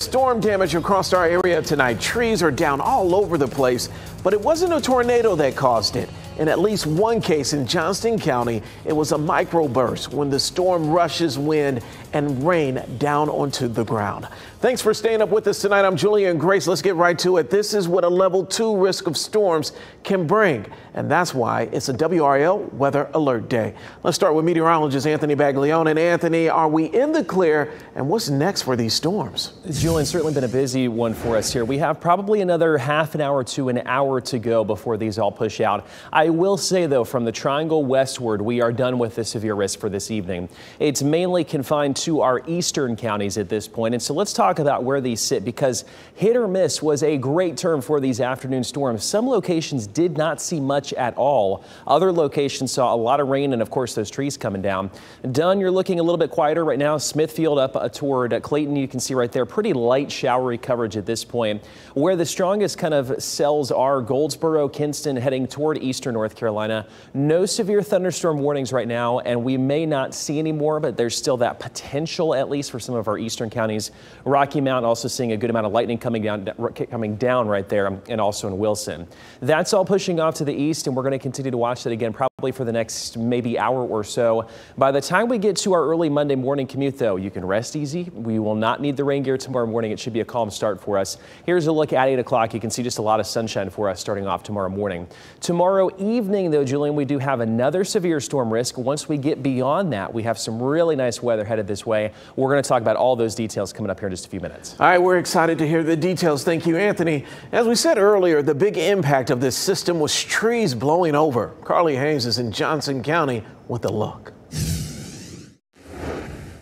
Storm damage across our area tonight. Trees are down all over the place, but it wasn't a tornado that caused it. In at least one case in Johnston County, it was a microburst when the storm rushes wind and rain down onto the ground. Thanks for staying up with us tonight. I'm Julia and Grace. Let's get right to it. This is what a level 2 risk of storms can bring, and that's why it's a WRAL Weather Alert Day. Let's start with meteorologist Anthony Baglione. And Anthony, are we in the clear, and what's next for these storms? Julian, certainly been a busy one for us here. We have probably another half an hour to an hour to go before these all push out. I will say, though, from the triangle westward, we are done with the severe risk for this evening. It's mainly confined to our eastern counties at this point. And so let's talk about where these sit, because hit or miss was a great term for these afternoon storms. Some locations did not see much at all. Other locations saw a lot of rain and, of course, those trees coming down. Dunn, you're looking a little bit quieter right now. Smithfield up toward Clayton, you can see right there, pretty light showery coverage at this point. Where the strongest kind of cells are, Goldsboro, Kinston, heading toward eastern North Carolina. No severe thunderstorm warnings right now, and we may not see any more, but there's still that potential, at least for some of our eastern counties. Rocky Mount also seeing a good amount of lightning coming down right there, and also in Wilson. That's all pushing off to the east, and we're going to continue to watch that again probably for the next maybe hour or so. By the time we get to our early Monday morning commute, though, you can rest easy. We will not need the rain gear tomorrow morning. It should be a calm start for us. Here's a look at 8 o'clock. You can see just a lot of sunshine for us starting off tomorrow morning. Tomorrow evening, though, Julian, we do have another severe storm risk. Once we get beyond that, we have some really nice weather headed this way. We're going to talk about all those details coming up here in just a few minutes. All right, we're excited to hear the details. Thank you, Anthony. As we said earlier, the big impact of this system was trees blowing over. Carly Haynes is in Johnson County with a look.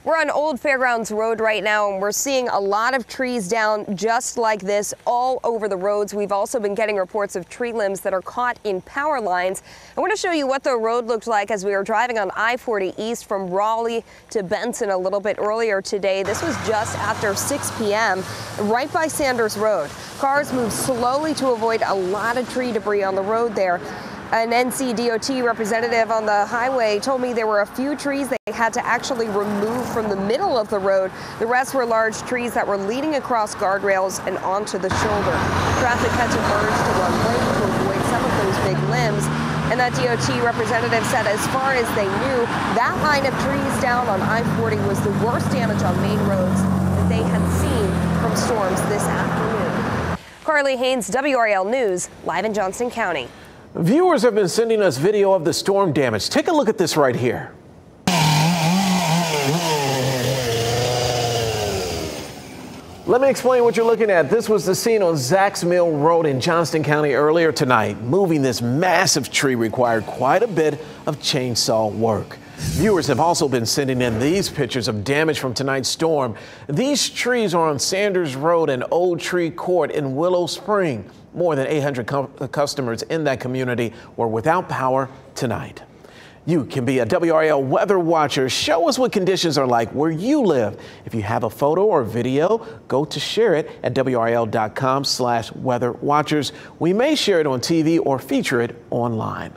We're on Old Fairgrounds Road right now, and we're seeing a lot of trees down just like this all over the roads. We've also been getting reports of tree limbs that are caught in power lines. I want to show you what the road looked like as we were driving on I-40 east from Raleigh to Benson a little bit earlier today. This was just after 6 p.m. right by Sanders Road. Cars moved slowly to avoid a lot of tree debris on the road there. An NCDOT representative on the highway told me there were a few trees they had to actually remove from the middle of the road. The rest were large trees that were leaning across guardrails and onto the shoulder. Traffic had to merge to one lane to avoid some of those big limbs. And that DOT representative said as far as they knew, that line of trees down on I-40 was the worst damage on main roads that they had seen from storms this afternoon. Carly Haynes, WRAL News, live in Johnston County. Viewers have been sending us video of the storm damage. Take a look at this right here. Let me explain what you're looking at. This was the scene on Zacks Mill Road in Johnston County earlier tonight. Moving this massive tree required quite a bit of chainsaw work. Viewers have also been sending in these pictures of damage from tonight's storm. These trees are on Sanders Road and Old Tree Court in Willow Spring. More than 800 customers in that community were without power tonight. You can be a WRAL weather watcher. Show us what conditions are like where you live. If you have a photo or video, go to share it at WRAL.com/weatherwatchers. We may share it on TV or feature it online.